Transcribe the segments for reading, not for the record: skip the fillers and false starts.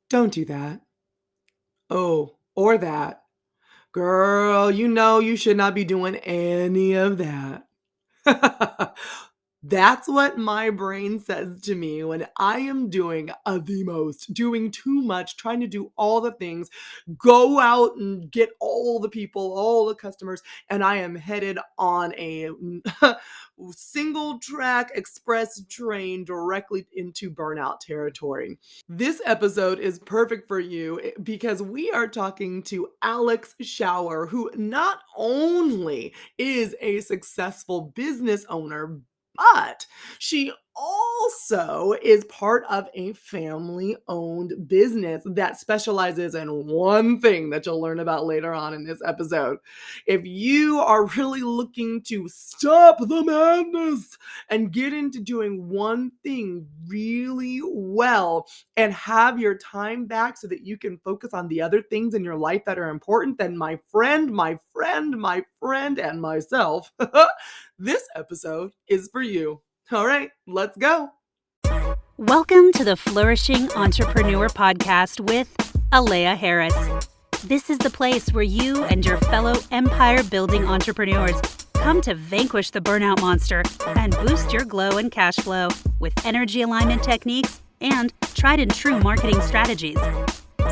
Don't do that. Oh, or that. Girl, you know you should not be doing any of that. That's what my brain says to me when I am doing the most, doing too much, trying to do all the things, go out and get all the people, all the customers, and I am headed on a single track express train directly into burnout territory. This episode is perfect for you because we are talking to Alex Schauer, who not only is a successful business owner, but she also is part of a family owned business that specializes in one thing that you'll learn about later on in this episode. If you are really looking to stop the madness and get into doing one thing really well, and have your time back so that you can focus on the other things in your life that are important, then my friend, and myself, this episode is for you. All right, let's go. Welcome to the Flourishing Entrepreneur Podcast with Alea Harris. This is the place where you and your fellow empire-building entrepreneurs come to vanquish the burnout monster and boost your glow and cash flow with energy alignment techniques and tried and true marketing strategies.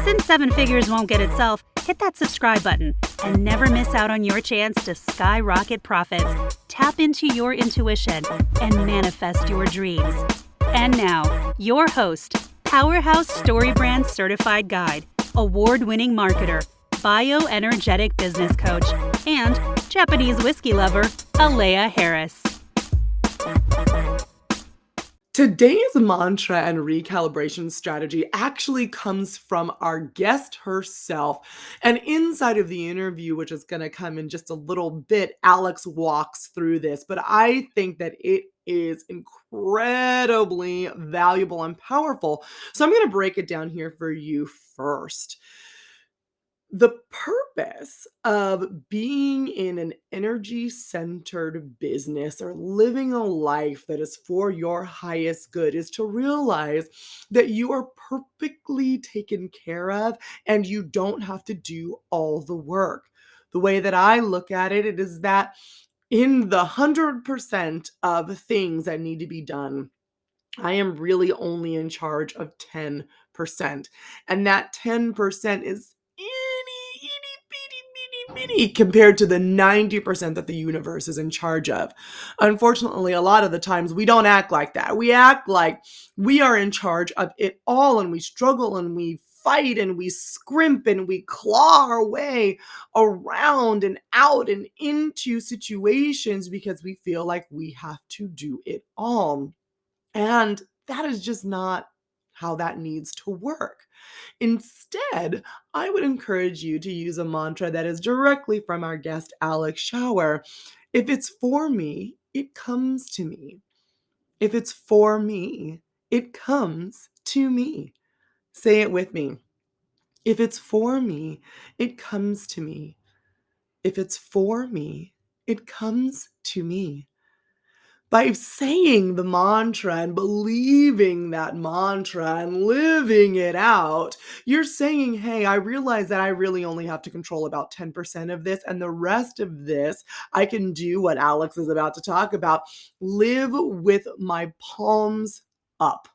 Since seven figures won't get itself, hit that subscribe button and never miss out on your chance to skyrocket profits, tap into your intuition, and manifest your dreams. And now, your host, Powerhouse Story Brand Certified Guide, award-winning marketer, bioenergetic business coach, and Japanese whiskey lover, Alea Harris. Today's mantra and recalibration strategy actually comes from our guest herself. And inside of the interview, which is going to come in just a little bit, Alex walks through this. But I think that it is incredibly valuable and powerful. So I'm going to break it down here for you first. The purpose of being in an energy centered business or living a life that is for your highest good is to realize that you are perfectly taken care of and you don't have to do all the work. The way that I look at it, it is that in the 100% of things that need to be done, I am really only in charge of 10%. And that 10% is itty bitty compared to the 90% that the universe is in charge of. Unfortunately, a lot of the times we don't act like that. We act like we are in charge of it all, and we struggle and we fight and we scrimp and we claw our way around and out and into situations because we feel like we have to do it all. And that is just not how that needs to work. Instead, I would encourage you to use a mantra that is directly from our guest, Alex Schauer. If it's for me, it comes to me. If it's for me, it comes to me. Say it with me. If it's for me, it comes to me. If it's for me, it comes to me. By saying the mantra and believing that mantra and living it out, you're saying, hey, I realize that I really only have to control about 10% of this, and the rest of this, I can do what Alex is about to talk about, live with my palms up.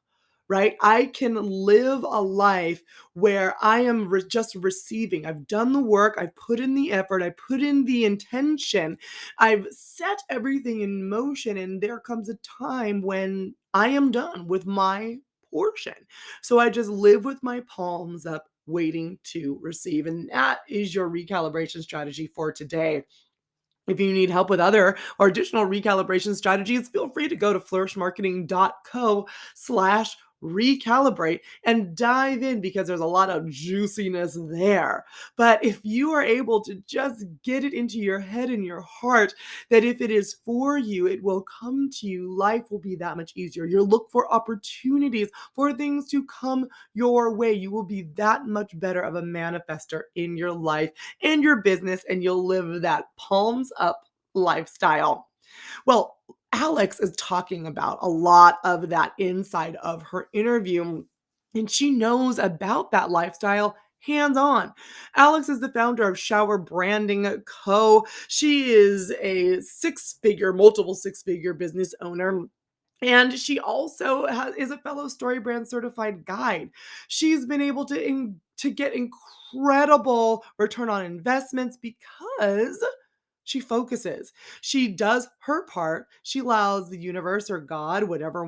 Right? I can live a life where I am just receiving. I've done the work, I've put in the effort, I put in the intention, I've set everything in motion, and there comes a time when I am done with my portion. So I just live with my palms up, waiting to receive. And that is your recalibration strategy for today. If you need help with other or additional recalibration strategies, feel free to go to flourishmarketing.co/recalibrate and dive in because there's a lot of juiciness there. But if you are able to just get it into your head and your heart that if it is for you, it will come to you, life will be that much easier. You'll look for opportunities for things to come your way. You will be that much better of a manifester in your life and your business, and you'll live that palms up lifestyle. Well, Alex is talking about a lot of that inside of her interview. and she knows about that lifestyle hands on. Alex is the founder of Schauer Branding Co. She is a multiple six figure business owner. And she also is a fellow StoryBrand certified guide. She's been able to get incredible return on investments because she focuses. She does her part. She allows the universe or God, whatever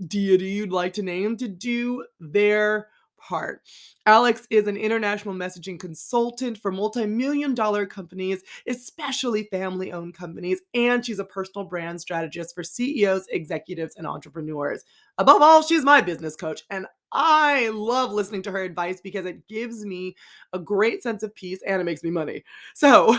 deity you'd like to name, to do their part. Alex is an international messaging consultant for multi-million dollar companies, especially family owned companies, and she's a personal brand strategist for CEOs, executives, and entrepreneurs. Above all, she's my business coach, and I love listening to her advice because it gives me a great sense of peace and it makes me money. So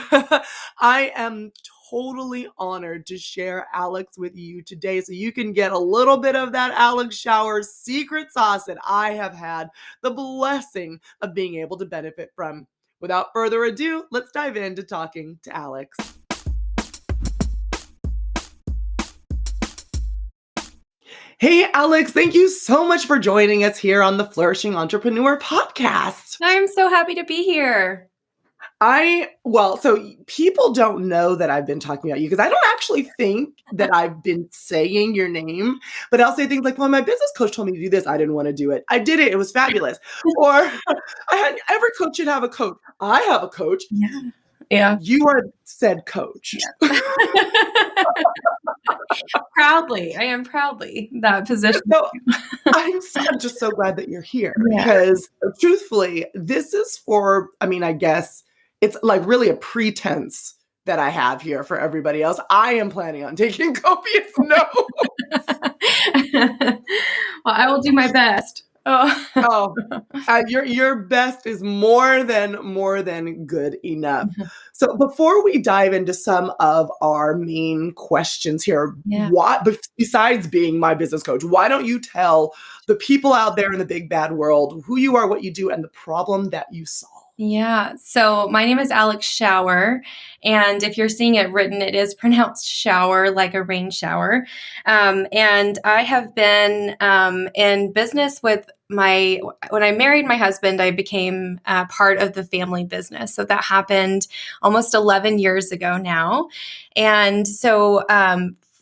I am totally honored to share Alex with you today so you can get a little bit of that Alex Schauer secret sauce that I have had the blessing of being able to benefit from. Without further ado, let's dive into talking to Alex. Hey, Alex, thank you so much for joining us here on the Flourishing Entrepreneur podcast. I'm so happy to be here. So people don't know that I've been talking about you because I don't actually think that I've been saying your name, but I'll say things like, well, my business coach told me to do this. I didn't want to do it. I did it. It was fabulous. Or every coach should have a coach. I have a coach. Yeah. You are said coach. Yeah. Proudly. I am proudly that position. So I'm just so glad that you're here because truthfully, this is for, I guess it's like really a pretense that I have here for everybody else. I am planning on taking copious notes. Well, I will do my best. Your best is more than good enough. So before we dive into some of our main questions here, besides being my business coach, why don't you tell the people out there in the big bad world who you are, what you do, and the problem that you solve? Yeah. So my name is Alex Schauer. And if you're seeing it written, it is pronounced shower, like a rain shower. And I have been in business when I married my husband, I became part of the family business. So that happened almost 11 years ago now. And so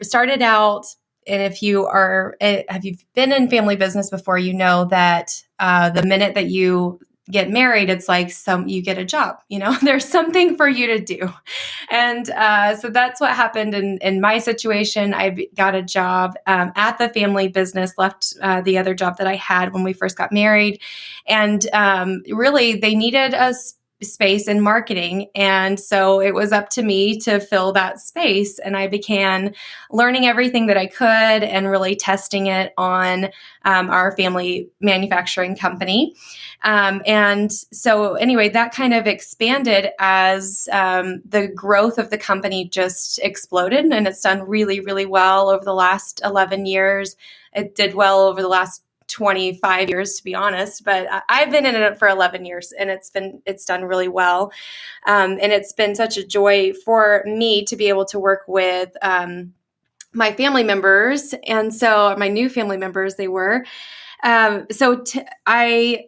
started out, and if you have you been in family business before, you know that the minute that you get married, it's like you get a job, there's something for you to do. And so that's what happened in my situation. I got a job at the family business, left the other job that I had when we first got married. And really, they needed a space in marketing. And so it was up to me to fill that space. And I began learning everything that I could and really testing it on our family manufacturing company. And so anyway, that kind of expanded as the growth of the company just exploded, and it's done really, really well over the last 11 years. It did well over the last 25 years, to be honest, but I've been in it for 11 years and it's done really well. And it's been such a joy for me to be able to work with my family members. And so my new family members, they were. I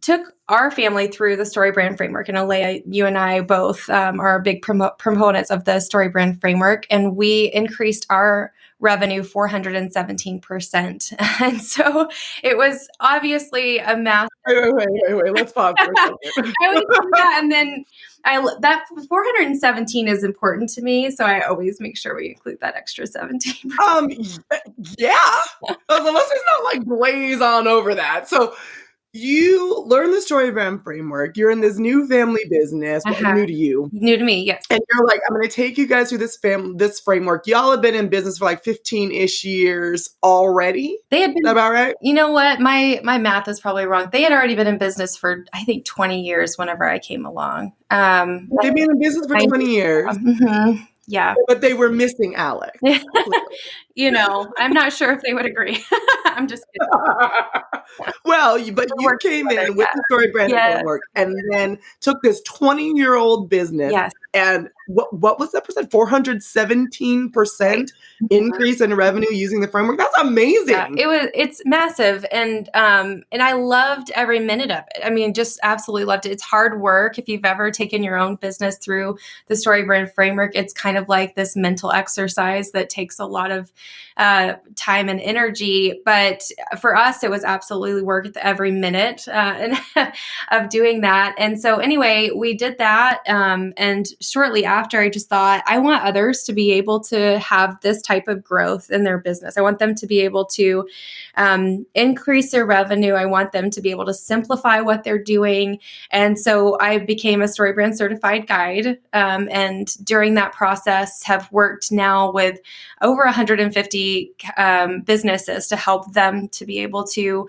took our family through the StoryBrand framework, and Alea, you and I both are big proponents of the StoryBrand framework, and we increased our revenue 417%. And so it was obviously a massive. Wait, let's pause for a second. I always do that, and then that 417 is important to me, so I always make sure we include that extra 17%. Yeah. So let's just not like blaze on over that. So you learn the StoryBrand framework. You're in this new family business, new to you. New to me, yes. And you're like, I'm going to take you guys through this framework. Y'all have been in business for like 15-ish years already. They had been. Is that about right? You know what? My math is probably wrong. They had already been in business for, I think, 20 years whenever I came along. They've been in business for 20 years. Mm-hmm. Yeah. But they were missing Alex. I'm not sure if they would agree. I'm just kidding. Well, but you came in with the StoryBrand framework and then took this 20-year-old business and what was that percent? 417% increase in revenue using the framework. That's amazing. Yeah, it's massive. And I loved every minute of it. I mean, just absolutely loved it. It's hard work. If you've ever taken your own business through the Story Brand framework, it's kind of like this mental exercise that takes a lot of time and energy. But for us, it was absolutely worth every minute of doing that. And so anyway, we did that. And shortly after, I just thought, I want others to be able to have this type of growth in their business. I want them to be able to increase their revenue. I want them to be able to simplify what they're doing. And so I became a Story Brand certified guide. And during that process, have worked now with over 150 businesses to help them to be able to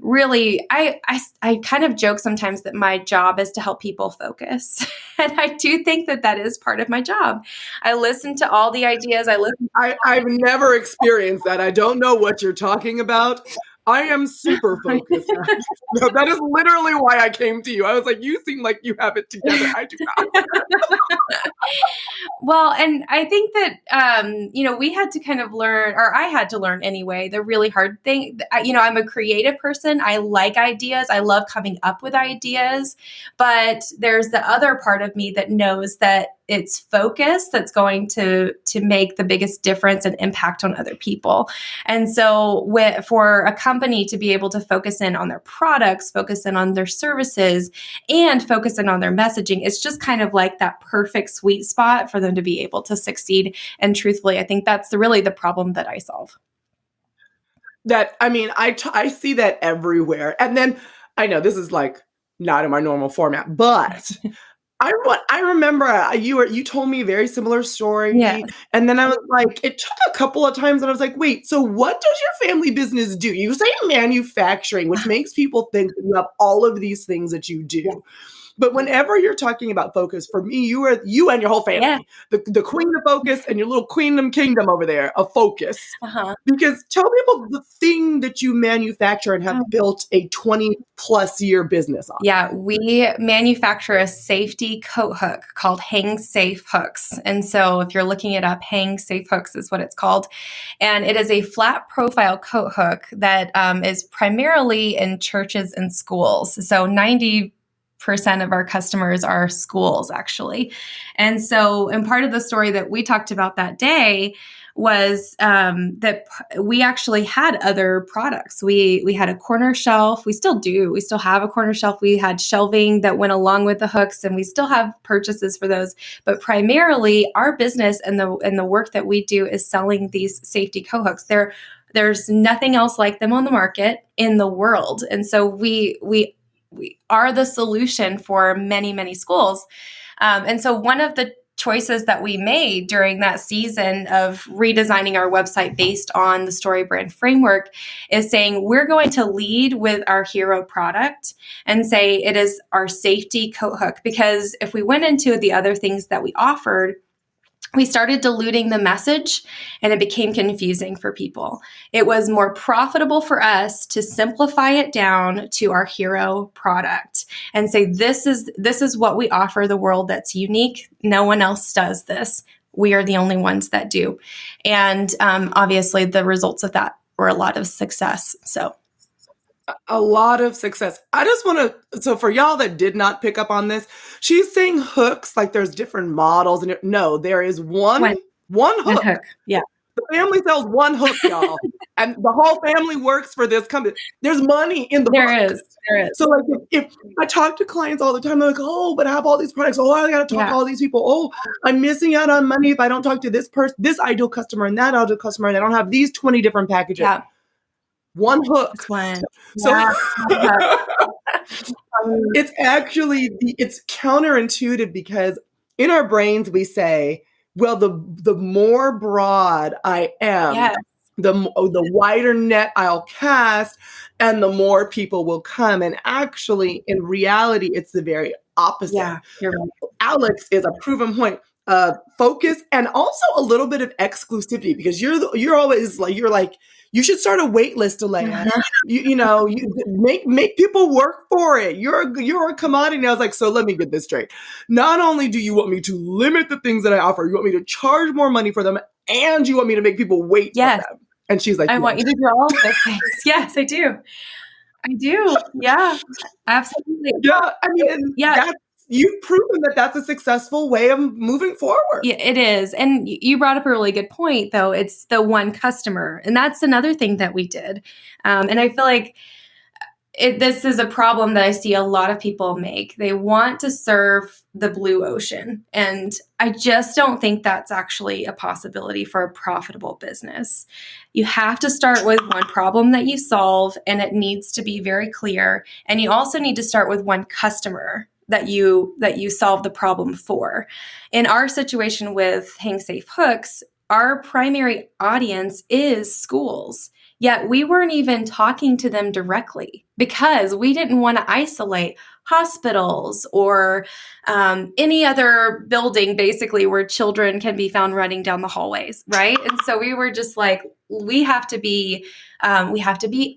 really, I kind of joke sometimes that my job is to help people focus. And I do think that is part of my job. I listen to all the ideas. I've never experienced that. I don't know what you're talking about. I am super focused. No, that is literally why I came to you. I was like, you seem like you have it together. I do not. Well, and I think that, we had to kind of learn, or I had to learn anyway, the really hard thing. I'm a creative person. I like ideas. I love coming up with ideas. But there's the other part of me that knows that it's focus that's going to make the biggest difference and impact on other people. And so for a company to be able to focus in on their products, focus in on their services, and focus in on their messaging, it's just kind of like that perfect sweet spot for them to be able to succeed. And truthfully, I think that's really the problem that I solve. I see that everywhere. And then I know this is like not in my normal format, but I remember you told me a very similar story. Yeah. And then I was like, it took a couple of times and I was like, wait, so what does your family business do? You say manufacturing, which makes people think that you have all of these things that you do. Yeah. But whenever you're talking about focus, for me, you and your whole family, the queen of focus and your little queendom kingdom over there of focus. Because tell people the thing that you manufacture and have built a 20 plus year business on. Yeah, we manufacture a safety coat hook called Hang Safe Hooks. And so if you're looking it up, Hang Safe Hooks is what it's called. And it is a flat profile coat hook that is primarily in churches and schools. So 90% of our customers are schools, actually. And part of the story that we talked about that day was that we actually had other products. We had a corner shelf. We still do. We still have a corner shelf. We had shelving that went along with the hooks, and we still have purchases for those. But primarily, our business and the work that we do is selling these safety coat hooks. There's nothing else like them on the market in the world, and so we are the solution for many, many schools. And so one of the choices that we made during that season of redesigning our website based on the Story Brand framework is saying we're going to lead with our hero product and say it is our safety coat hook. Because if we went into the other things that we offered, we started diluting the message and it became confusing for people. It was more profitable for us to simplify it down to our hero product and say, this is what we offer the world that's unique. No one else does this. We are the only ones that do. And obviously the results of that were a lot of success. A lot of success. I just want to, so for y'all that did not pick up on this, she's saying hooks, like there's different models. And no, there is one hook. One hook. Yeah. The family sells one hook, y'all. And the whole family works for this company. There's money in the hook. There is. So like if I talk to clients all the time, they're like, oh, but I have all these products. Oh, I got to talk to all these people. Oh, I'm missing out on money if I don't talk to this person, this ideal customer and that ideal customer. And I don't have these 20 different packages. Yeah. One hook. That's one. So it's actually, it's counterintuitive because in our brains we say, well, the more broad I am, the wider net I'll cast and the more people will come. And actually, in reality, it's the very opposite. Yeah, you're right. Alex is a proven point. focus and also a little bit of exclusivity, because you're always like, you should start a wait list, Alea. You make people work for it. You're a commodity. And I was like, so let me get this straight. Not only do you want me to limit the things that I offer, you want me to charge more money for them, and you want me to make people wait for them. And she's like, I want you to do all of those things. Yes, I do. I do. Yeah, absolutely. Yeah, I mean, you've proven that that's a successful way of moving forward. Yeah, it is. And you brought up a really good point, though. It's the one customer. And that's another thing that we did. And I feel like this is a problem that I see a lot of people make. They want to serve the blue ocean. And I just don't think that's actually a possibility for a profitable business. You have to start with one problem that you solve, and it needs to be very clear. And you also need to start with one customer that you solve the problem for. In our situation with Hang Safe Hooks, our primary audience is schools. Yet we weren't even talking to them directly because we didn't want to isolate hospitals or any other building, basically, where children can be found running down the hallways, right? And so we were just like, we have to be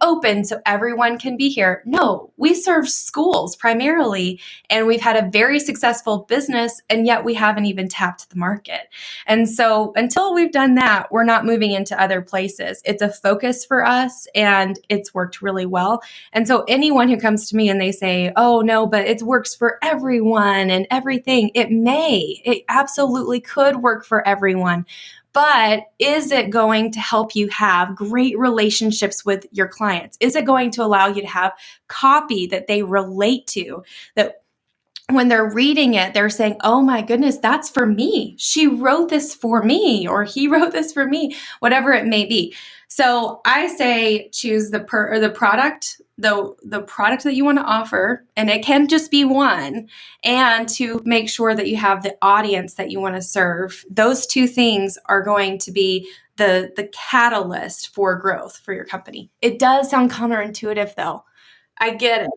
open so everyone can be here. No, we serve schools primarily, and we've had a very successful business, and yet we haven't even tapped the market. And so until we've done that, we're not moving into other places. It's a focus for us, and it's worked really well. And so anyone who comes to me and they say, oh no, but it works for everyone and everything, it absolutely could work for everyone. But is it going to help you have great relationships with your clients? Is it going to allow you to have copy that they relate to, that when they're reading it, they're saying, oh my goodness, that's for me. She wrote this for me, or he wrote this for me, whatever it may be. So I say choose the product, the product that you want to offer, and it can just be one, and to make sure that you have the audience that you want to serve. Those two things are going to be the catalyst for growth for your company. It does sound counterintuitive, though. I get it.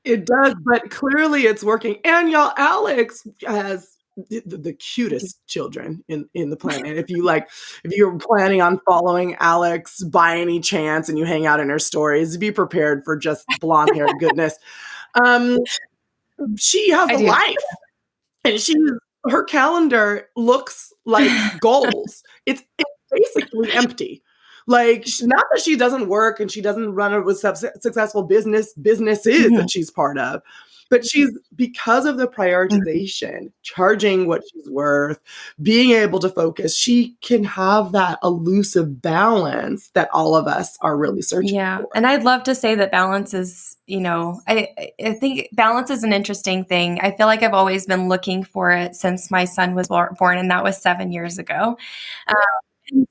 It does, but clearly it's working. And y'all, Alex has the cutest children in the planet. If you're planning on following Alex by any chance and you hang out in her stories, be prepared for just blonde haired goodness. She has a life, and her calendar looks like goals. It's basically empty. Like, not that she doesn't work and she doesn't run a successful businesses that she's part of, but because of the prioritization, charging what she's worth, being able to focus, she can have that elusive balance that all of us are really searching for. And I'd love to say that balance is, I think balance is an interesting thing. I feel like I've always been looking for it since my son was born, and that was 7 years ago.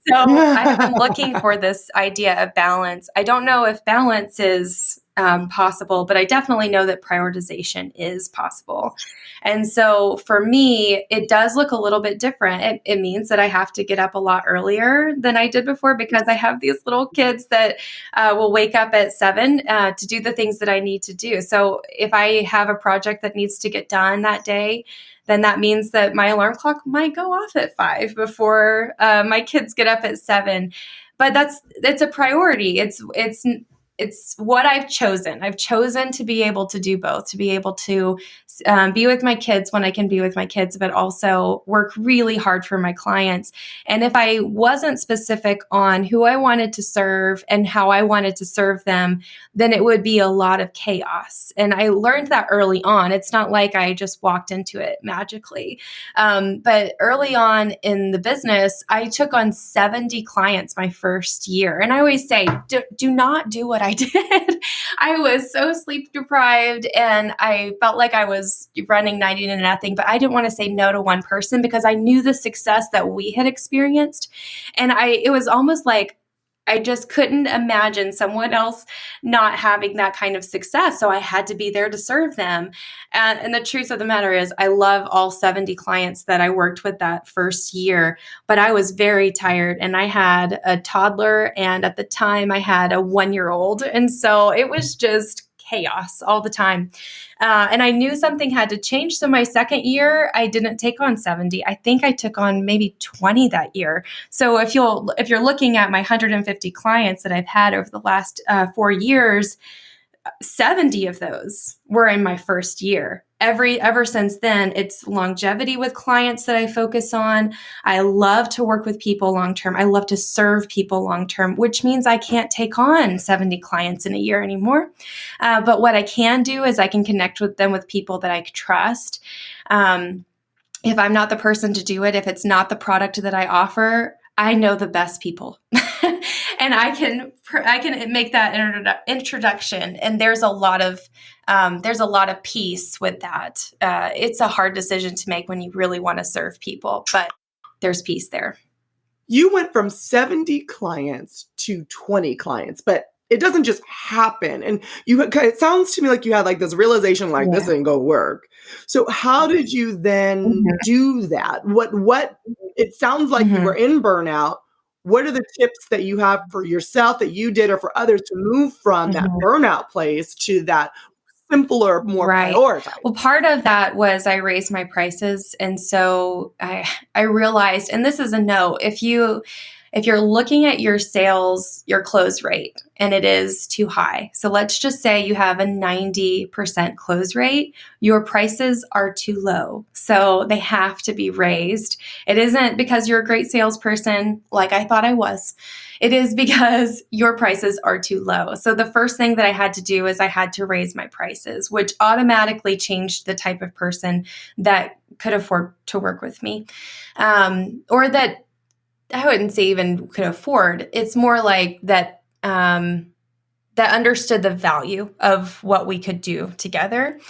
So I've been looking for this idea of balance. I don't know if balance is possible, but I definitely know that prioritization is possible. And so for me, it does look a little bit different. It means that I have to get up a lot earlier than I did before, because I have these little kids that will wake up at 7 to do the things that I need to do. So if I have a project that needs to get done that day, then that means that my alarm clock might go off at 5 before my kids get up at 7. But it's a priority. It's what I've chosen. I've chosen to be able to do both, to be able to be with my kids when I can be with my kids, but also work really hard for my clients. And if I wasn't specific on who I wanted to serve and how I wanted to serve them, then it would be a lot of chaos. And I learned that early on. It's not like I just walked into it magically. But early on in the business, I took on 70 clients my first year. And I always say, do not do what I did. I was so sleep deprived, and I felt like I was running 90 to nothing, but I didn't want to say no to one person because I knew the success that we had experienced. And it was almost like I just couldn't imagine someone else not having that kind of success. So I had to be there to serve them. And the truth of the matter is, I love all 70 clients that I worked with that first year, but I was very tired, and I had a toddler, and at the time I had a 1-year-old. And so it was just chaos all the time. And I knew something had to change. So my second year, I didn't take on 70. I think I took on maybe 20 that year. So if you're looking at my 150 clients that I've had over the last 4 years, 70 of those were in my first year. Ever since then, it's longevity with clients that I focus on. I love to work with people long term. I love to serve people long term, which means I can't take on 70 clients in a year anymore. But what I can do is I can connect with them with people that I trust. If I'm not the person to do it, if it's not the product that I offer, I know the best people. And I can make that introduction. And there's a lot of peace with that. It's a hard decision to make when you really want to serve people, but there's peace there. You went from 70 clients to 20 clients, but it doesn't just happen. And it sounds to me like you had like this realization, like this ain't gonna work. So how did you then do that? What it sounds like you were in burnout. What are the tips that you have for yourself that you did or for others to move from that burnout place to that simpler, more prioritized? Well, part of that was I raised my prices. And so I realized, and this is a no, if you're looking at your sales, your close rate, and it is too high. So let's just say you have a 90% close rate, your prices are too low. So they have to be raised. It isn't because you're a great salesperson like I thought I was. It is because your prices are too low. So the first thing that I had to do is I had to raise my prices, which automatically changed the type of person that could afford to work with me, or that I wouldn't say even could afford. It's more like that that understood the value of what we could do together.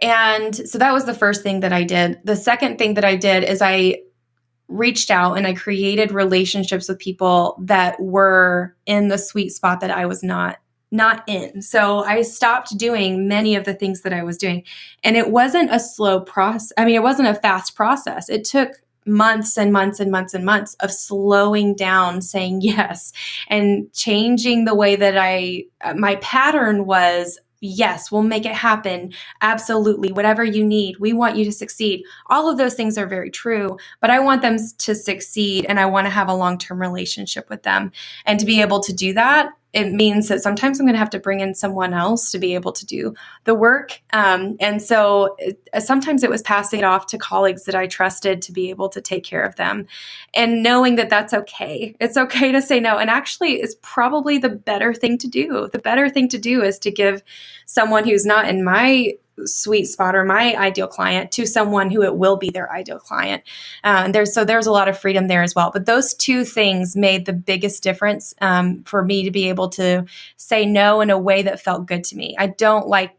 And so that was the first thing that I did. The second thing that I did is I reached out and I created relationships with people that were in the sweet spot that I was not in. So I stopped doing many of the things that I was doing. And it wasn't a slow process. I mean, it wasn't a fast process. It took months and months and months and months of slowing down, saying yes, and changing the way that my pattern was, yes, we'll make it happen. Absolutely. Whatever you need, we want you to succeed. All of those things are very true, but I want them to succeed and I want to have a long-term relationship with them. And to be able to do that, it means that sometimes I'm going to have to bring in someone else to be able to do the work. And so sometimes it was passing it off to colleagues that I trusted to be able to take care of them and knowing that that's okay. It's okay to say no. And actually, it's probably the better thing to do. The better thing to do is to give someone who's not in my sweet spot or my ideal client to someone who it will be their ideal client. There's a lot of freedom there as well. But those two things made the biggest difference for me to be able to say no in a way that felt good to me. I don't like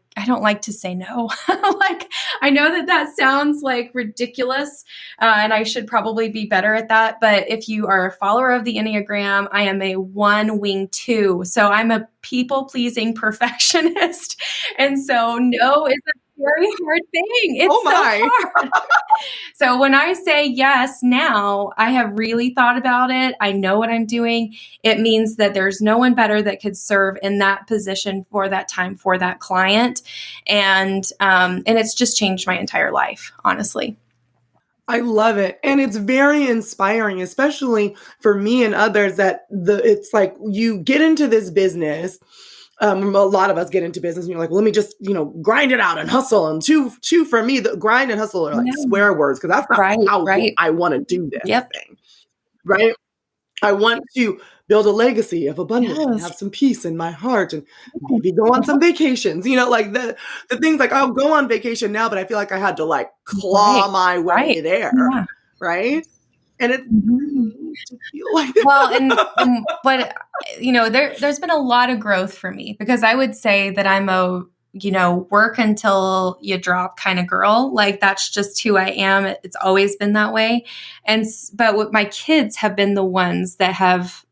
to say no. Like, I know that sounds like ridiculous, and I should probably be better at that. But if you are a follower of the Enneagram, I am a 1-wing 2. So I'm a people-pleasing perfectionist. And so no is a very hard thing. It's so hard. So when I say yes now, I have really thought about it. I know what I'm doing. It means that there's no one better that could serve in that position for that time for that client. And it's just changed my entire life, honestly. I love it. And it's very inspiring, especially for me and others, that it's like you get into this business. A lot of us get into business and you're like, well, let me just, grind it out and hustle. And two for me, the grind and hustle are like swear words, because that's not how I want to do this thing. Right. I want to build a legacy of abundance and have some peace in my heart and maybe go on some vacations, like the things like I'll go on vacation now, but I feel like I had to like claw my way there. Yeah. Right. And it's to feel like that. Well, but there's been a lot of growth for me, because I would say that I'm a work until you drop kind of girl. Like, that's just who I am. It's always been that way. But my kids have been the ones that have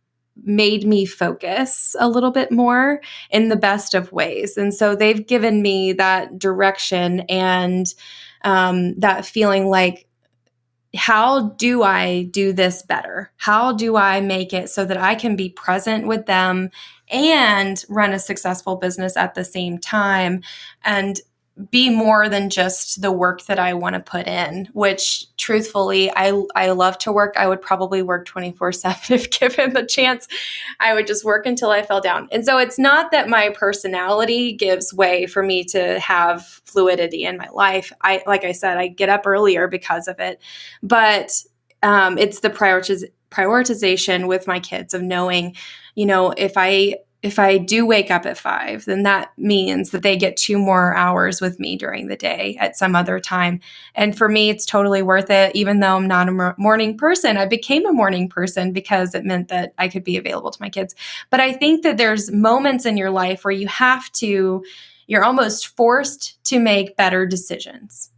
made me focus a little bit more in the best of ways. And so they've given me that direction and that feeling like, how do I do this better? How do I make it so that I can be present with them and run a successful business at the same time and be more than just the work that I want to put in, which truthfully, I love to work. I would probably work 24/7 if given the chance. I would just work until I fell down. And so it's not that my personality gives way for me to have fluidity in my life. Like I said, I get up earlier because of it, but it's the prioritization with my kids of knowing, if I do wake up at 5, then that means that they get 2 more hours with me during the day at some other time. And for me, it's totally worth it. Even though I'm not a morning person, I became a morning person because it meant that I could be available to my kids. But I think that there's moments in your life where you're almost forced to make better decisions.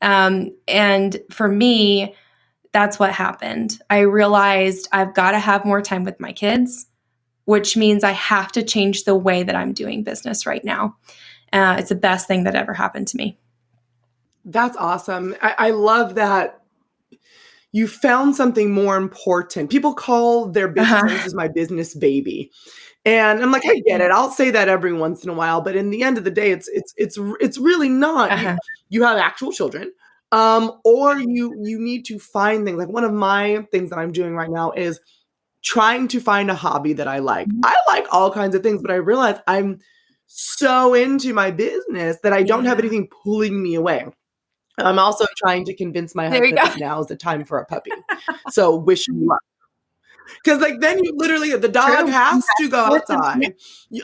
And for me, that's what happened. I realized I've got to have more time with my kids, which means I have to change the way that I'm doing business right now. It's the best thing that ever happened to me. That's awesome. I love that you found something more important. People call their business my business baby. And I'm like, I get it. I'll say that every once in a while, but in the end of the day, it's really not. You have actual children, or you need to find things. Like one of my things that I'm doing right now is trying to find a hobby that I like. I like all kinds of things, but I realize I'm so into my business that I don't have anything pulling me away. I'm also trying to convince my husband that now is the time for a puppy. So wish me luck. Because then you literally, the dog has to go outside.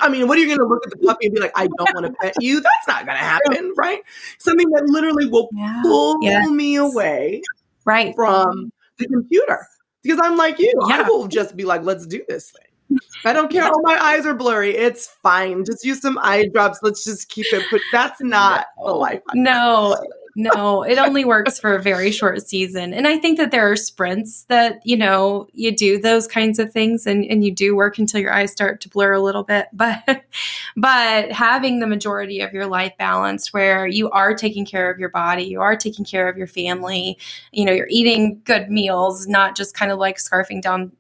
I mean, what are you going to look at the puppy and be like, I don't want to pet you? That's not going to happen, right? Something that literally will pull me away from the computer. Because I'm like you. I will just be like, let's do this thing. I don't care. Oh, my eyes are blurry. It's fine. Just use some eye drops. Let's just keep it put. That's not the life. No, it only works for a very short season. And I think that there are sprints that, you do those kinds of things and you do work until your eyes start to blur a little bit. But having the majority of your life balanced where you are taking care of your body, you are taking care of your family, you're eating good meals, not just kind of like scarfing down,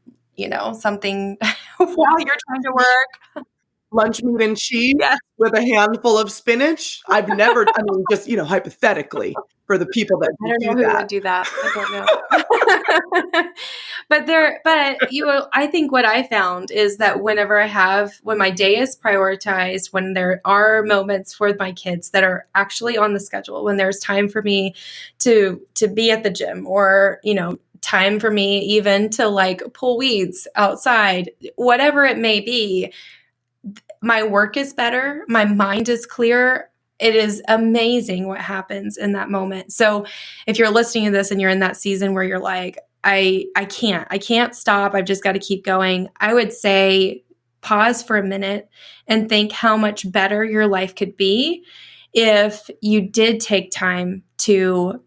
something while you're trying to work. Lunch meat and cheese with a handful of spinach. I've never, just, hypothetically for the people that I don't know who would do that. I don't know. But I think what I found is that when my day is prioritized, when there are moments for my kids that are actually on the schedule, when there's time for me to be at the gym or, time for me even to like pull weeds outside, whatever it may be, my work is better. My mind is clear. It is amazing what happens in that moment. So if you're listening to this and you're in that season where you're like, I can't stop. I've just got to keep going. I would say pause for a minute and think how much better your life could be if you did take time to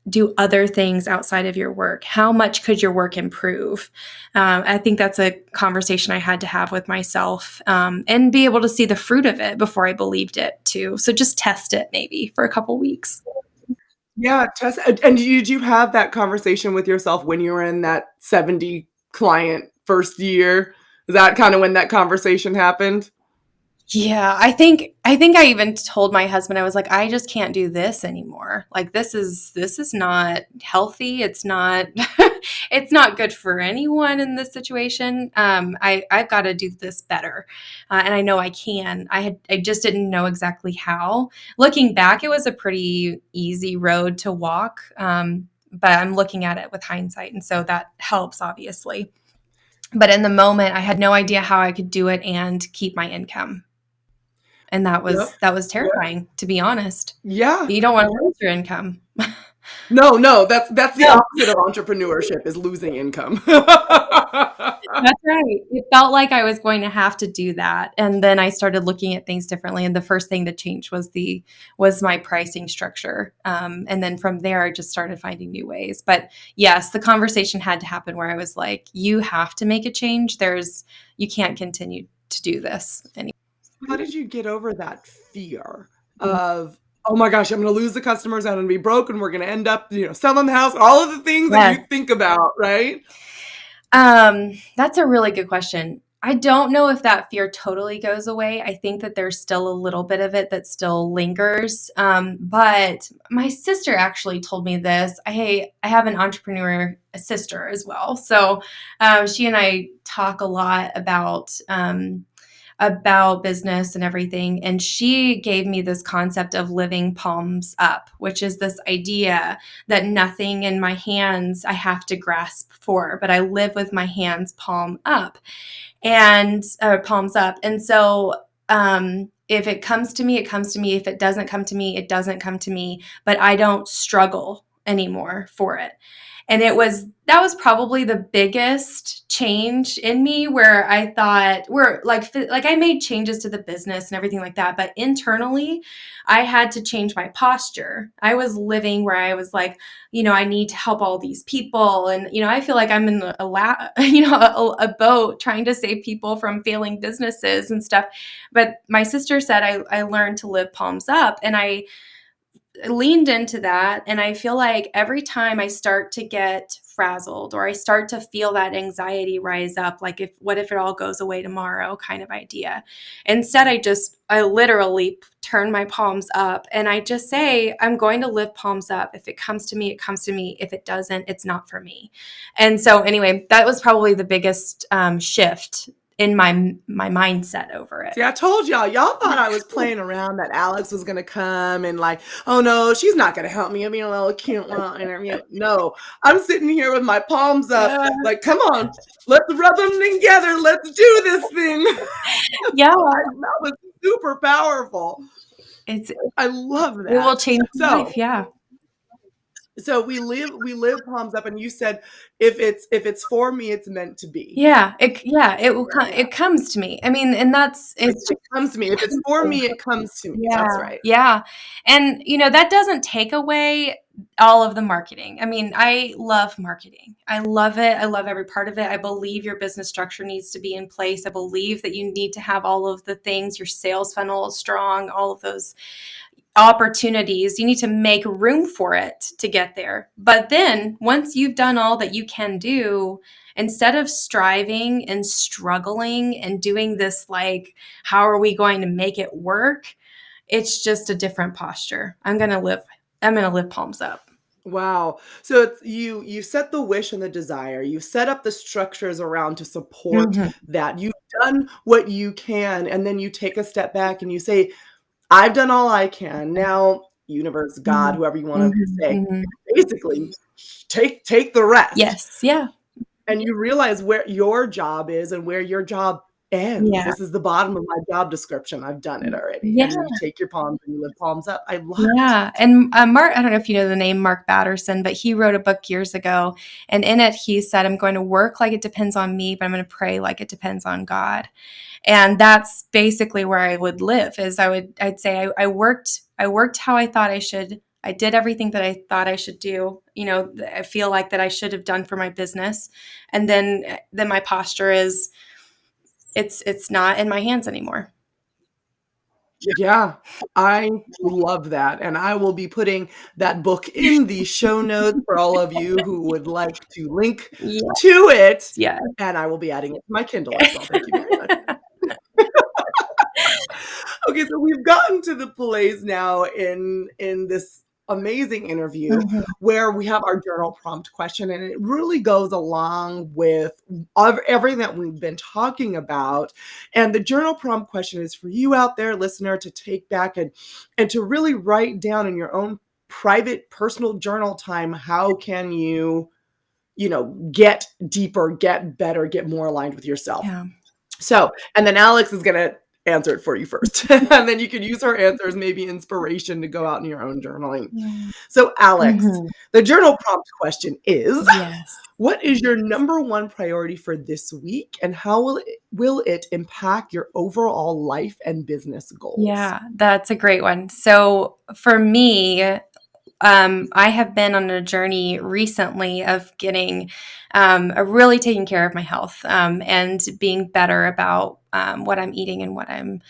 do other things outside of your work. How much could your work improve? I think that's a conversation I had to have with myself and be able to see the fruit of it before I believed it too. So just test it maybe for a couple weeks. Yeah, test. And did you have that conversation with yourself when you were in that 70 client first year? Is that kind of when that conversation happened? Yeah, I think I even told my husband, I was like, I just can't do this anymore. Like this is not healthy. It's not it's not good for anyone in this situation. I've got to do this better, and I know I can. I just didn't know exactly how. Looking back, it was a pretty easy road to walk, but I'm looking at it with hindsight, and so that helps obviously. But in the moment, I had no idea how I could do it and keep my income. And that was terrifying, to be honest. Yeah. You don't want to lose your income. No, that's the opposite of entrepreneurship is losing income. That's right. It felt like I was going to have to do that. And then I started looking at things differently. And the first thing that changed was my pricing structure. And then from there, I just started finding new ways. But yes, the conversation had to happen where I was like, you have to make a change. You can't continue to do this anymore. How did you get over that fear of, oh my gosh, I'm going to lose the customers, I'm going to be broke, and we're going to end up, selling the house, all of the things that you think about, right? That's a really good question. I don't know if that fear totally goes away. I think that there's still a little bit of it that still lingers. But my sister actually told me this. I have an entrepreneur sister as well. So she and I talk a lot about business and everything. And she gave me this concept of living palms up, which is this idea that nothing in my hands I have to grasp for, but I live with my hands palm up and palms up. And so if it comes to me, it comes to me. If it doesn't come to me, it doesn't come to me, but I don't struggle anymore for it. And that was probably the biggest change in me, where I thought, we're like I made changes to the business and everything like that, but internally I had to change my posture. I was living where I was like, I need to help all these people, and I feel like I'm in a boat trying to save people from failing businesses and stuff. But my sister said I learned to live palms up, and I leaned into that. And I feel like every time I start to get frazzled, or I start to feel that anxiety rise up, like, what if it all goes away tomorrow kind of idea. Instead, I literally turn my palms up, and I just say, I'm going to live palms up. If it comes to me, it comes to me. If it doesn't, it's not for me. And so anyway, that was probably the biggest shift in my mindset over it. See, I told y'all thought I was playing around, that Alex was going to come and like, oh no, she's not going to help me. I'm being a little cute. No, I'm sitting here with my palms up, like, come on, let's rub them together. Let's do this thing. Yeah. That was super powerful. I love that. It will change life. Yeah. So we live palms up, and you said if it's for me, it's meant to be. Yeah, it will come. It comes to me. I mean, and it comes to me. If it's for me, it comes to me. Yeah, that's right. Yeah, and that doesn't take away all of the marketing. I mean, I love marketing. I love it. I love every part of it. I believe your business structure needs to be in place. I believe that you need to have all of the things. Your sales funnel is strong. All of those opportunities, you need to make room for it to get there. But then once you've done all that you can do, instead of striving and struggling and doing this, like, how are we going to make it work? It's just a different posture. I'm going to live palms up. Wow. So it's you set the wish and the desire. You set up the structures around to support that. You've done what you can, and then you take a step back and you say, I've done all I can. Now, universe, God, whoever you want to say, basically take the rest. Yes. Yeah. And you realize where your job is and where your job ends. Yeah. This is the bottom of my job description. I've done it already. Yeah. And you take your palms and you live palms up. I love it. Yeah. And Mark, I don't know if you know the name Mark Batterson, but he wrote a book years ago. And in it, he said, I'm going to work like it depends on me, but I'm going to pray like it depends on God. And that's basically where I would live. I'd say I worked how I thought I should. I did everything that I thought I should do. I feel like that I should have done for my business. And then my posture is, it's not in my hands anymore. Yeah, I love that. And I will be putting that book in the show notes for all of you who would like to link to it. Yeah. And I will be adding it to my Kindle as well. Thank you very much. Okay, so we've gotten to the place now in this amazing interview where we have our journal prompt question, and it really goes along with everything that we've been talking about. And the journal prompt question is for you out there, listener, to take back and to really write down in your own private personal journal time, how can you get deeper, get better, get more aligned with yourself. Yeah. So, and then Alex is going to answer it for you first. And then you can use her answers, maybe inspiration to go out in your own journaling. Yeah. So Alex, the journal prompt question is, what is your number one priority for this week, and how will it impact your overall life and business goals? Yeah, that's a great one. So for me, I have been on a journey recently of getting really taking care of my health and being better about what I'm eating and what I'm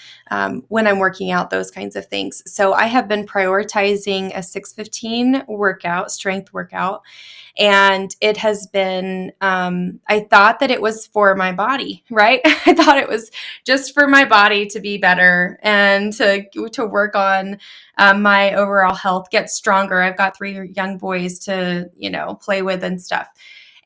when I'm working out, those kinds of things. So I have been prioritizing a 6:15 workout, strength workout, and it has been. I thought that it was for my body, right? I thought it was just for my body to be better and to work on my overall health, get stronger. I've got 3 young boys to play with and stuff.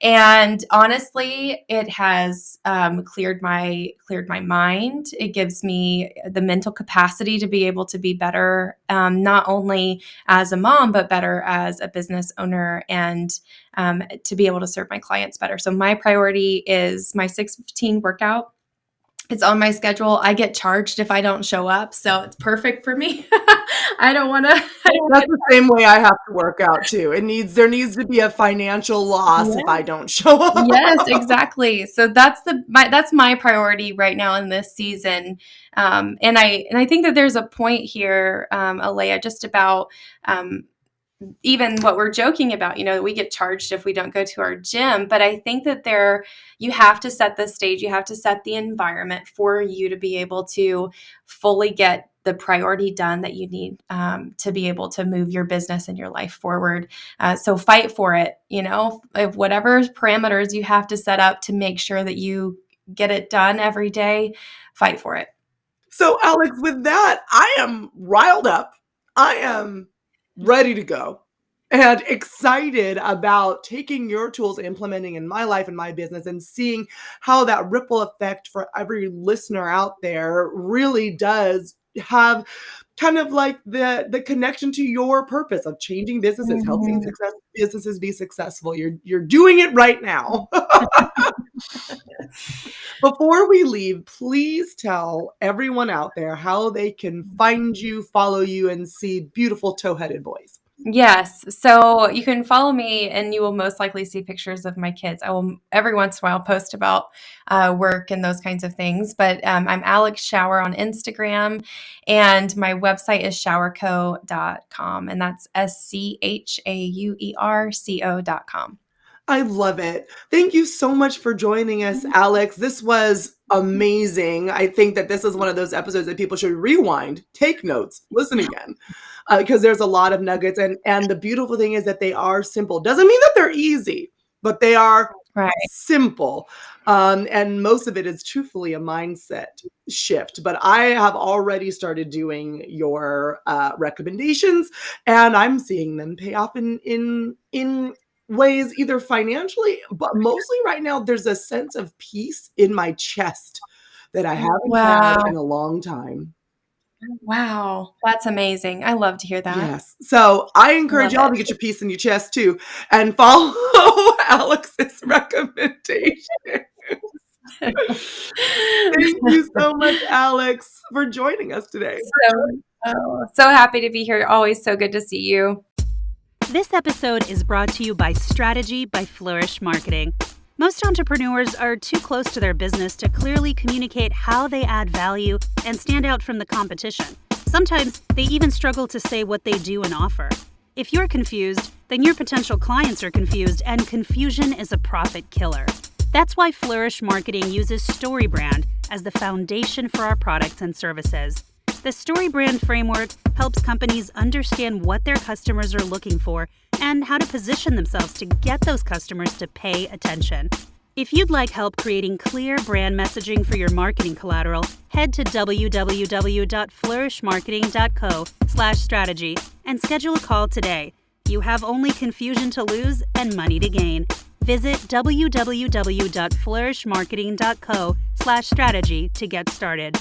And honestly, it has cleared my mind. It gives me the mental capacity to be able to be better, not only as a mom, but better as a business owner, and to be able to serve my clients better. So my priority is my 6:15 workout. It's on my schedule. I get charged if I don't show up, so it's perfect for me. I don't want to. That's the same way I have to work out too. There needs to be a financial loss if I don't show up. Yes, exactly. So that's my priority right now in this season. And I think that there's a point here, Alea, just about even what we're joking about, we get charged if we don't go to our gym. But I think that you have to set the stage, you have to set the environment for you to be able to fully get the priority done that you need to be able to move your business and your life forward. So fight for it, of whatever parameters you have to set up to make sure that you get it done every day, fight for it. So, Alex, with that, I am riled up. I am ready to go and excited about taking your tools, implementing in my life and my business, and seeing how that ripple effect for every listener out there really does have kind of like the connection to your purpose of changing businesses, helping businesses be successful. You're doing it right now. Before we leave, please tell everyone out there how they can find you, follow you, and see beautiful toe-headed boys. Yes. So you can follow me and you will most likely see pictures of my kids. I will every once in a while post about work and those kinds of things. But I'm Alex Schauer on Instagram, and my website is schauerco.com, and that's schauerco.com. I love it. Thank you so much for joining us, Alex. This was amazing. I think that this is one of those episodes that people should rewind, take notes, listen again, because there's a lot of nuggets. And the beautiful thing is that they are simple. Doesn't mean that they're easy, but they are Right. simple. And most of it is truthfully a mindset shift. But I have already started doing your recommendations, and I'm seeing them pay off in ways, either financially, but mostly right now there's a sense of peace in my chest that I haven't had Wow. in a long time. Wow. That's amazing. I love to hear that. Yes. So I encourage Love y'all it. to get your peace in your chest too, and follow Alex's recommendations. Thank you so much, Alex, for joining us today. So happy to be here. Always so good to see you. This episode is brought to you by Strategy by Flourish Marketing. Most entrepreneurs are too close to their business to clearly communicate how they add value and stand out from the competition. Sometimes they even struggle to say what they do and offer. If you're confused, then your potential clients are confused, and confusion is a profit killer. That's why Flourish Marketing uses StoryBrand as the foundation for our products and services. The StoryBrand framework helps companies understand what their customers are looking for and how to position themselves to get those customers to pay attention. If you'd like help creating clear brand messaging for your marketing collateral, head to www.flourishmarketing.co/strategy and schedule a call today. You have only confusion to lose and money to gain. Visit www.flourishmarketing.co/strategy to get started.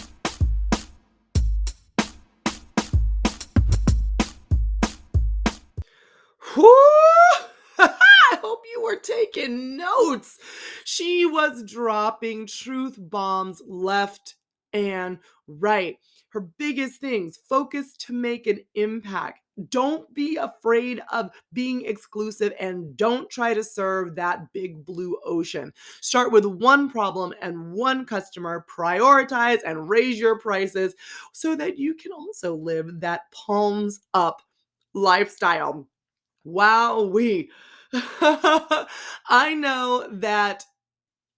I hope you were taking notes. She was dropping truth bombs left and right. Her biggest things: focus to make an impact. Don't be afraid of being exclusive, and don't try to serve that big blue ocean. Start with one problem and one customer, prioritize and raise your prices so that you can also live that palms up lifestyle. Wowee. I know that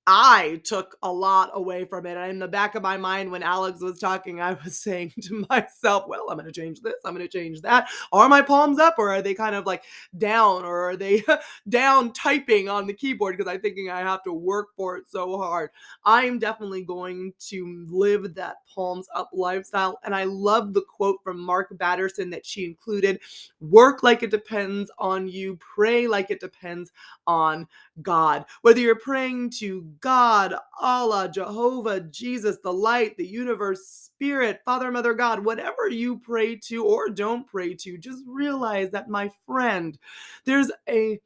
I took a lot away from it. And in the back of my mind, when Alex was talking, I was saying to myself, well, I'm going to change this. I'm going to change that. Are my palms up, or are they kind of like down, or are they down typing on the keyboard? Because I'm thinking I have to work for it so hard. I'm definitely going to live that palms up lifestyle. And I love the quote from Mark Batterson that she included: work like it depends on you, pray like it depends on God. Whether you're praying to God, Allah, Jehovah, Jesus, the light, the universe, spirit, Father, Mother, God, whatever you pray to or don't pray to, just realize that, my friend, there's a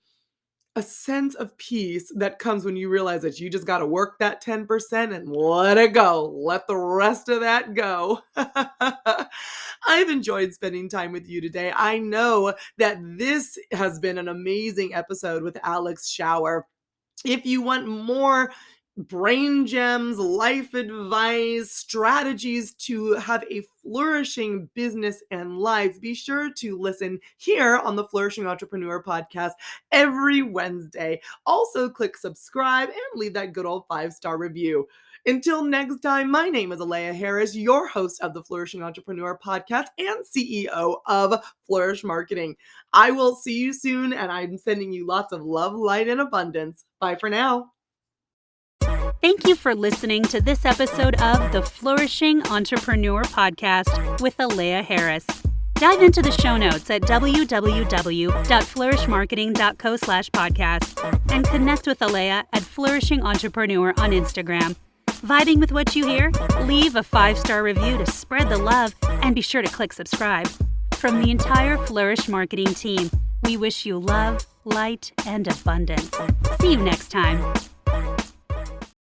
sense of peace that comes when you realize that you just got to work that 10% and let it go. Let the rest of that go. I've enjoyed spending time with you today. I know that this has been an amazing episode with Alex Schauer. If you want more brain gems, life advice, strategies to have a flourishing business and life, be sure to listen here on the Flourishing Entrepreneur podcast every Wednesday. Also, click subscribe and leave that good old 5-star review. Until next time, my name is Alex Harris, your host of the Flourishing Entrepreneur podcast and CEO of Flourish Marketing. I will see you soon, and I'm sending you lots of love, light, and abundance. Bye for now. Thank you for listening to this episode of the Flourishing Entrepreneur Podcast with Alex Harris. Dive into the show notes at www.flourishmarketing.co/podcast and connect with Alex at Flourishing Entrepreneur on Instagram. Vibing with what you hear? Leave a 5-star review to spread the love, and be sure to click subscribe. From the entire Flourish Marketing team, we wish you love, light, and abundance. See you next time.